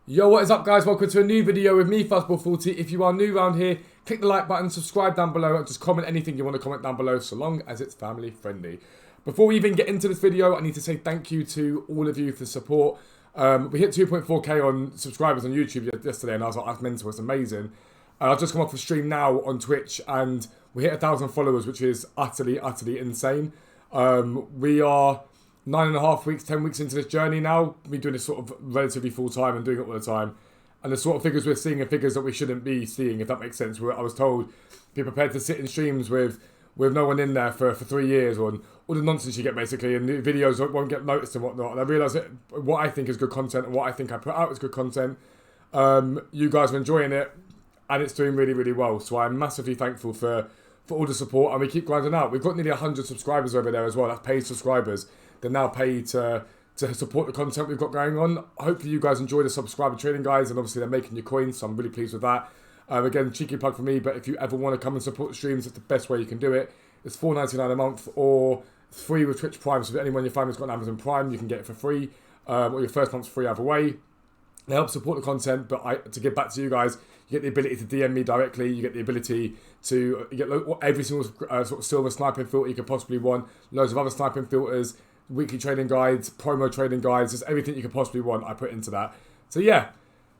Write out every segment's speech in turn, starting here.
Yo, what is up guys? Welcome to a new video with me, Fuzzball40. If you are new around here, click the like button, subscribe down below, and just comment anything you want to comment down below, so long as it's family friendly. Before we even get into this video, I need to say thank you to all of you for support. We hit 2.4k on subscribers on YouTube yesterday, and I was like, that's mental, it's amazing. I've just come off a stream now on Twitch, and we hit 1,000 followers, which is utterly insane. We are 9.5 weeks, 10 weeks into this journey now. We're doing this sort of relatively full time and doing it all the time. And the sort of figures we're seeing are figures that we shouldn't be seeing, if that makes sense. I was told, be prepared to sit in streams with no one in there for 3 years, or all the nonsense you get basically, and the videos won't get noticed and whatnot. And I realise that what I think is good content and what I think I put out is good content. You guys are enjoying it, and it's doing really well. So I'm massively thankful for all the support, and we keep grinding out. We've got nearly 100 subscribers over there as well. That's paid subscribers. They're now paid to support the content we've got going on. Hopefully you guys enjoy the subscriber trading guys, and obviously they're making your coins, so I'm really pleased with that. Again, cheeky plug for me, but if you ever want to come and support the streams, it's the best way you can do it. It's $4.99 a month, or it's free with Twitch Prime, so if anyone in your family's got an Amazon Prime, you can get it for free, or your first month's free either way. It helps support the content, but to give back to you guys, you get the ability to DM me directly, you get the ability to get every single sort of silver sniping filter you could possibly want, loads of other sniping filters, weekly trading guides, promo trading guides, just everything you could possibly want, I put into that. So yeah,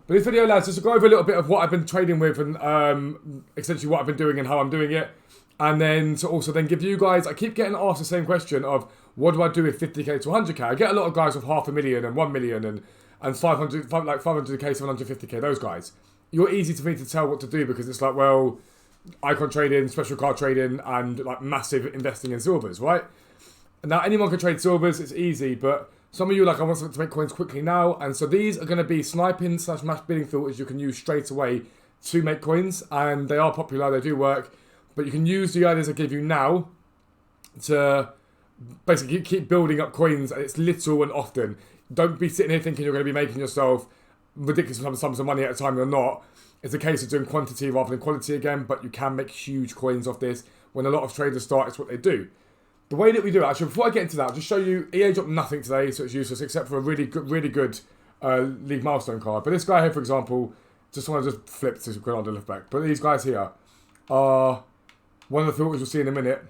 but this video, lads, just to go over a little bit of what I've been trading with, and essentially what I've been doing and how I'm doing it. And then to also then give you guys, I keep getting asked the same question of, what do I do with 50k to 100k? I get a lot of guys with 500,000 and 1 million and 500, like 500k, 750k, those guys. You're easy for me to tell what to do, because it's like, well, icon trading, special card trading, and like massive investing in silvers, right? Now, anyone can trade silvers, it's easy, but some of you are like, I want to make coins quickly now, and so these are going to be sniping / mass bidding filters you can use straight away to make coins, and they are popular, they do work, but you can use the ideas I give you now to basically keep building up coins, and it's little and often. Don't be sitting here thinking you're going to be making yourself ridiculous sums of money at a time. You're not. It's a case of doing quantity rather than quality again, but you can make huge coins off this. When a lot of traders start, it's what they do. The way that we do it, actually, before I get into that, I'll just show you, EA dropped nothing today, so it's useless, except for a really good league milestone card. But this guy here, for example, just want to just flip to Granada left back. But these guys here are one of the filters you'll see in a minute.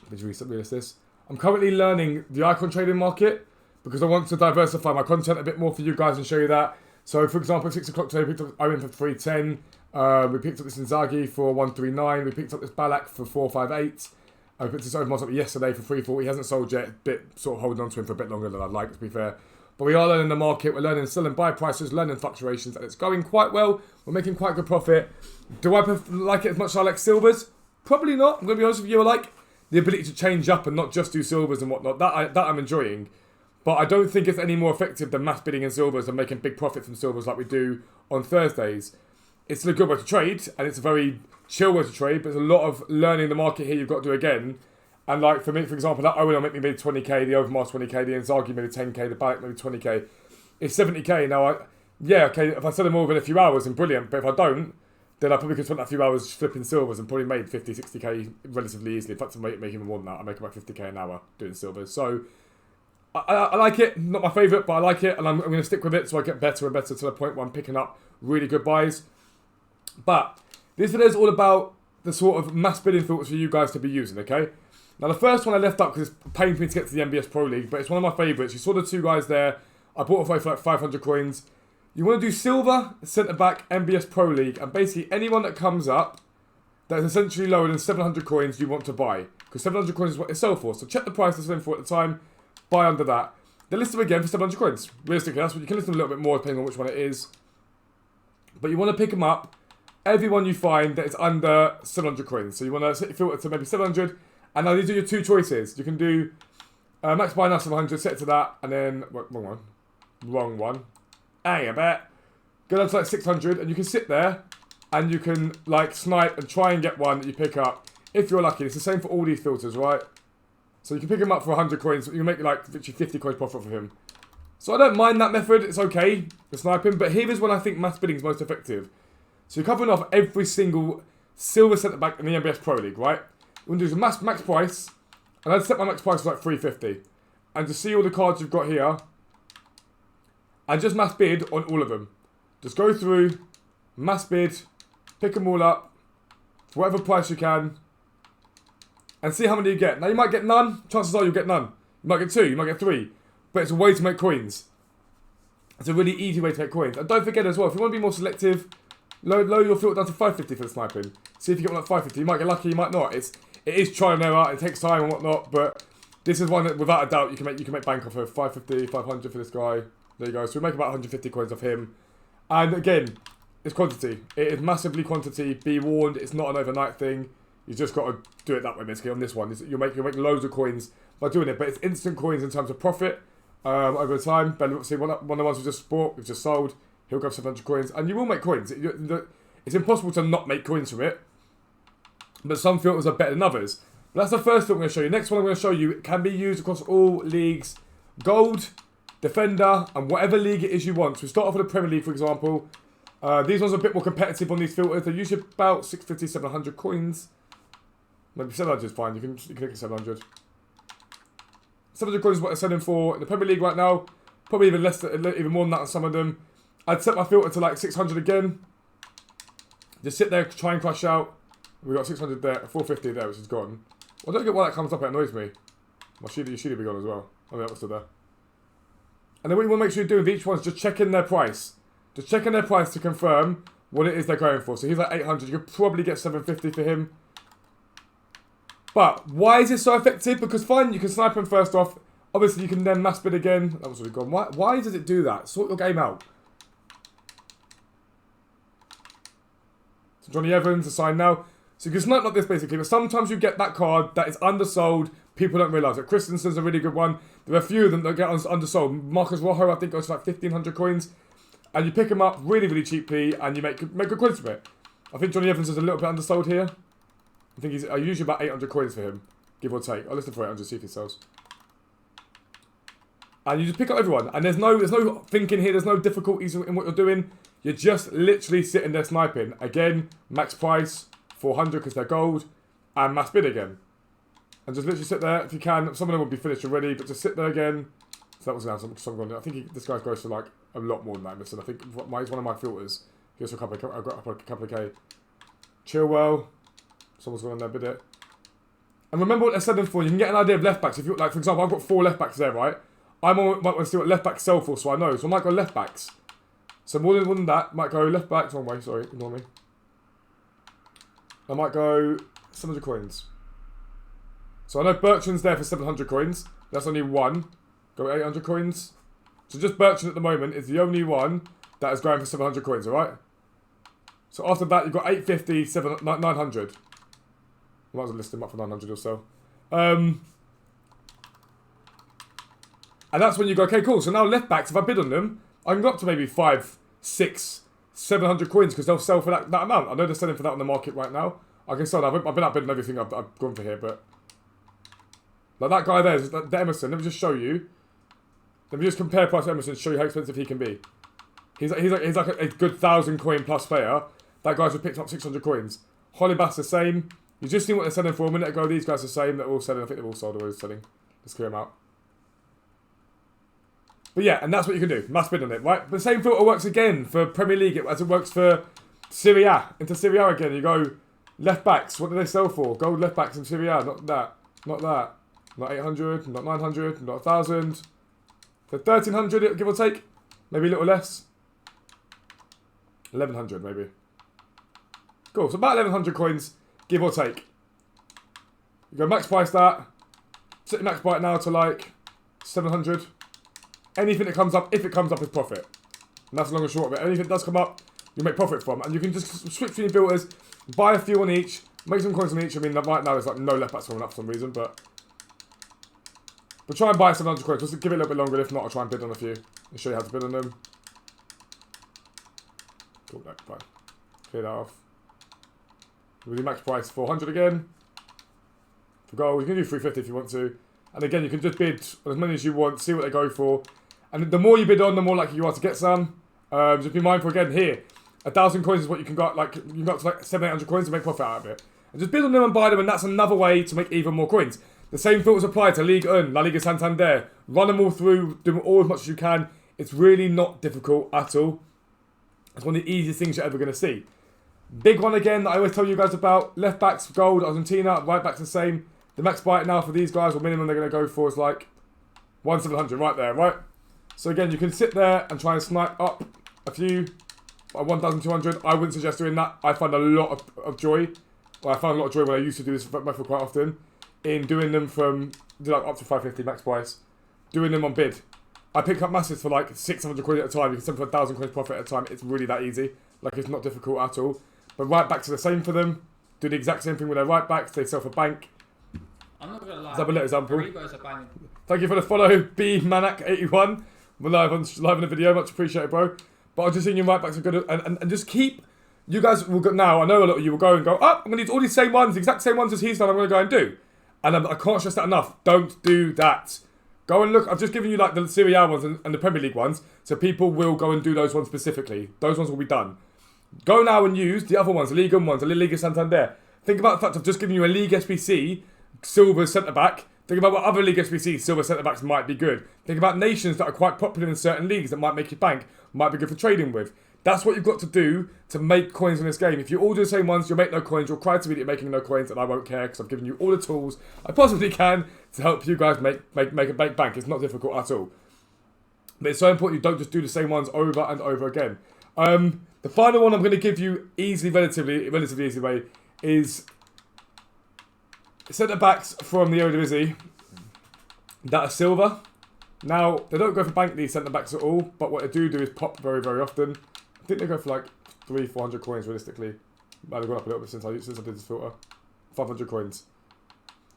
Did you realize this? I'm currently learning the icon trading market, because I want to diversify my content a bit more for you guys and show you that. So, for example, at 6 o'clock today, we picked up Owen for 310. We picked up this Inzaghi for 139. We picked up this Balak for 458. I picked this Overmars up yesterday for 340. He hasn't sold yet. Bit sort of holding on to him for a bit longer than I'd like, to be fair. But we are learning the market. We're learning sell and buy prices, learning fluctuations, and it's going quite well. We're making quite good profit. Do I like it as much as I like silvers? Probably not. I'm going to be honest with you. I like the ability to change up and not just do silvers and whatnot. That I'm enjoying. But I don't think it's any more effective than mass bidding in silvers and making big profit from silvers like we do on Thursdays. It's still a good way to trade, and it's a very chill way to trade, but there's a lot of learning the market here you've got to do again. And like for me, for example, that Owen will make me maybe 20k, the Overmars 20k, the Inzaghi maybe 10k, the Balak maybe 20k. It's 70k. Now, yeah, okay, if I sell them all within a few hours, then brilliant. But if I don't, then I probably could spend a few hours flipping silvers and probably made 50, 60k relatively easily. In fact, I make even more than that. I make about 50k an hour doing silvers. So I like it. Not my favourite, but I like it, and I'm going to stick with it so I get better and better to the point where I'm picking up really good buys. But this video is all about the sort of mass bidding filters for you guys to be using, okay? Now, the first one I left up because it's paying for me to get to the MBS Pro League, but it's one of my favourites. You saw the two guys there. I bought it for like 500 coins. You want to do silver, centre-back, MBS Pro League, and basically anyone that comes up that is essentially lower than 700 coins you want to buy, because 700 coins is what they sell for. So check the price they're selling for at the time. Buy under that. Then list them again for 700 coins. Realistically, that's what you can list them a little bit more depending on which one it is. But you want to pick them up. Everyone you find that is under 700 coins. So you want to set your filter to maybe 700. And now these are your two choices. You can do max buy now 700, set it to that, and then wrong one. Hang a bit. Go down to like 600, and you can sit there and you can like snipe and try and get one that you pick up if you're lucky. It's the same for all these filters, right? So you can pick him up for 100 coins. You can make like literally 50 coins profit for him. So I don't mind that method. It's okay for sniping. But here is when I think mass bidding is most effective. So you're covering off every single silver centre back in the MBS Pro League, right? We're going to do the max price. And I'd set my max price to like 350. And to see all the cards you've got here. And just mass bid on all of them. Just go through, mass bid, pick them all up, for whatever price you can, and see how many you get. Now you might get none, chances are you'll get none. You might get 2, you might get 3, but it's a way to make coins. It's a really easy way to make coins. And don't forget as well, if you want to be more selective, lower your filter down to 550 for the sniping. See if you get one at 550. You might get lucky, you might not. It is trial and error, it takes time and whatnot, but this is one that without a doubt you can make bank off of. 550, 500 for this guy. There you go. So we make about 150 coins off him. And again, it's quantity. It is massively quantity. Be warned, it's not an overnight thing. You just got to do it that way basically on this one. You'll make loads of coins by doing it, but it's instant coins in terms of profit over time. Ben, see, one of the ones we just bought, we've just sold. He'll grab 700 coins, and you will make coins. It's impossible to not make coins from it, but some filters are better than others. But that's the first filter I'm going to show you. Next one I'm going to show you can be used across all leagues. Gold, Defender, and whatever league it is you want. So we start off with the Premier League, for example. These ones are a bit more competitive on these filters. They're usually about 650, 700 coins. Maybe 700 is fine. You can click it 700. 700 coins is what they're selling for in the Premier League right now. Probably even less, even more than that on some of them. I'd set my filter to like 600 again. Just sit there, try and crash out. We got 600 there, 450 there, which is gone. Well, I don't get why that comes up. It annoys me. My should be gone as well. I mean, that was still there. And then what you want to make sure you do with each one is just check in their price. Just check in their price to confirm what it is they're going for. So he's like 800. You could probably get 750 for him. But why is it so effective? Because fine, you can snipe him first off. Obviously, you can then mass bid again. That was already gone. Why does it do that? Sort your game out. So Johnny Evans assigned now. So you can snipe like this basically. But sometimes you get that card that is undersold. People don't realise it. Christensen's a really good one. There are a few of them that get undersold. Marcus Rojo, I think, goes for like 1,500 coins. And you pick them up really, really cheaply. And you make good coins from it. I think Johnny Evans is a little bit undersold here. I think he's usually about 800 coins for him, give or take. I'll listen for 800, see if he sells. And you just pick up everyone. And there's no thinking here. There's no difficulties in what you're doing. You're just literally sitting there sniping. Again, max price, 400 because they're gold. And mass bid again. And just literally sit there if you can. Some of them will be finished already, but just sit there again. So that was now some gone. I think this guy goes for like a lot more than that. Listen, I think he's one of my filters. He goes for a couple of K. Chilwell. Someone's gone on there, bid it. And remember what they're selling for. You can get an idea of left backs. If you like, for example, I've got 4 left backs there, right? I might want to see what left backs sell for, so I know. So I might go left backs. So more than that, might go left backs. Wrong way, sorry, ignore me. I might go 700 coins. So I know Bertrand's there for 700 coins. That's only one. Go 800 coins. So just Bertrand at the moment is the only one that is going for 700 coins, alright? So after that, you've got 850, 900. I might as well list them up for 900 or so. And that's when you go, okay, cool. So now left backs, if I bid on them, I can go up to maybe 5, 6, 700 coins because they'll sell for that amount. I know they're selling for that on the market right now. I can sell that. I've been out bidding everything I've gone for here, but like that guy there, the Emerson. Let me just show you. Let me just compare price to Emerson, show you how expensive he can be. He's like a good 1,000 coin plus player. That guy's just picked up 600 coins. Hollybass the same. You just seen what they're selling for a minute ago. These guys are the same. They're all selling. I think they've all sold or is selling. Let's clear them out. But yeah, and that's what you can do. Mass bid on it, right? The same filter works again for Premier League as it works for Serie A. Into Serie A again. You go left backs. What do they sell for? Gold left backs in Serie A. Not that. Not that. Not 800. Not 900. Not 1,000. So 1,300, give or take. Maybe a little less. 1,100 maybe. Cool. So about 1,100 coins. Give or take. You go max price that. Set your max buy it now to like 700. Anything that comes up, if it comes up, is profit. And that's the long and short of it. Anything that does come up, you make profit from. And you can just switch between filters, buy a few on each, make some coins on each. I mean, right now there's like no left backs coming up for some reason, but try and buy 700 coins. Just give it a little bit longer. If not, I'll try and bid on a few and show you how to bid on them. Cool, no, fine. Clear that off. We'll do max price 400 again. For gold, you can do 350 if you want to. And again, you can just bid as many as you want, see what they go for. And the more you bid on, the more likely you are to get some. Just be mindful again here. 1,000 coins is what you can got. Like you can got to like 700-800 coins to make profit out of it. And just bid on them and buy them, and that's another way to make even more coins. The same filters apply to Ligue 1, La Liga Santander. Run them all through, do them all as much as you can. It's really not difficult at all. It's one of the easiest things you're ever going to see. Big one again that I always tell you guys about. Left backs gold, Argentina. Right backs the same. The max buy now for these guys, or minimum they're going to go for, is like 1,700 right there, right? So again, you can sit there and try and snipe up a few by 1,200. I wouldn't suggest doing that. I find a lot of joy. Well, I found a lot of joy when I used to do this method quite often in doing them from like up to 550 max price, doing them on bid. I pick up masses for like 600 quid at a time. You can sell for 1,000 quid profit at a time. It's really that easy. Like, it's not difficult at all. But right backs are the same for them. Do the exact same thing with their right backs. They sell for bank. I'm not gonna lie. Let's have a little example. Haribos are banging. Thank you for the follow, B Manak81. We're live in the video. Much appreciated, bro. But I'm just thinking right backs are good, and just keep. You guys will go now. I know a lot of you will go and go. Oh, I'm gonna need all these same ones, the exact same ones as he's done. I'm gonna go and do. And I can't stress that enough. Don't do that. Go and look. I've just given you like the Serie A ones and the Premier League ones, so people will go and do those ones specifically. Those ones will be done. Go now and use the other ones, the Ligue 1 ones, the Liga Santander. Think about the fact I've just given you a League SBC silver centre back. Think about what other League SBC silver centre backs might be good. Think about nations that are quite popular in certain leagues that might make you bank, might be good for trading with. That's what you've got to do to make coins in this game. If you all do the same ones, you'll make no coins. You'll cry to me that you're making no coins, and I won't care because I've given you all the tools I possibly can to help you guys make a bank. It's not difficult at all. But it's so important you don't just do the same ones over and over again. The final one I'm going to give you relatively easy way is centre backs from the OTW'S that are silver. Now, they don't go for bank these centre backs at all, but what they do is pop very, very often. I think they go for like 300-400 coins realistically. Might have gone up a little bit since I did this filter. 500 coins.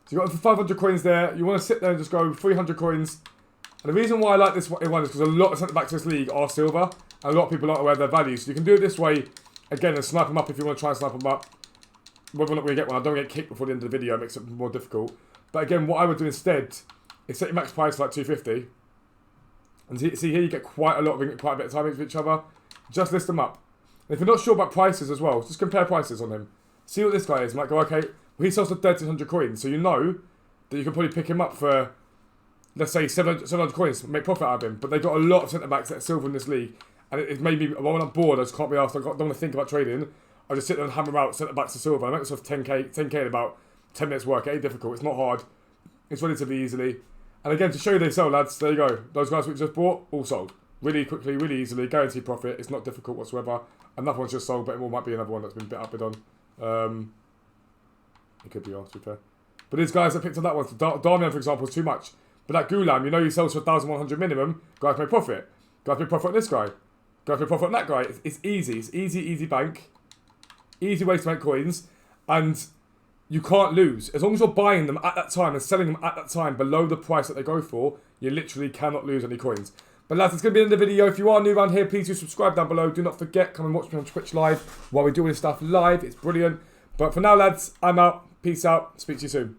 So you got for 500 coins there. You want to sit there and just go 300 coins. And the reason why I like this one is because a lot of centre backs in this league are silver, and a lot of people aren't aware of their value. So you can do it this way again and snipe them up if you want to try and snipe them up. Whether or not we get one, I don't get kicked before the end of the video. It makes it more difficult. But again, what I would do instead is set your max price to like 250. And see here, you get quite a bit of time with each other. Just list them up. And if you're not sure about prices as well, just compare prices on him. See what this guy is. You might go, okay, well, he sells for 1,300 coins. So you know that you can probably pick him up for, let's say, 700 coins. Make profit out of him. But they've got a lot of centre-backs that are silver in this league. And it made me, when I'm bored, I just can't be asked. I don't want to think about trading. I just sit there and hammer out centre-backs to silver. I make myself 10k in about 10 minutes work. It ain't difficult. It's not hard. It's relatively easily. And again, to show you they sell, lads, there you go. Those guys we just bought, all sold. Really quickly, really easily, guaranteed profit. It's not difficult whatsoever. Another one's just sold, but it might be another one that's been bit up bid on. It could be off, to be fair. But these guys that picked up that one, Darmian, for example, is too much. But that Gulam, you know he sells for 1,100 minimum. Guys make profit. Guys make profit on this guy. Guys make profit on that guy. It's easy. It's easy bank. Easy ways to make coins. And you can't lose. As long as you're buying them at that time and selling them at that time below the price that they go for, you literally cannot lose any coins. But lads, it's going to be the end of the video. If you are new around here, please do subscribe down below. Do not forget, come and watch me on Twitch live while we're doing this stuff live. It's brilliant. But for now, lads, I'm out. Peace out. Speak to you soon.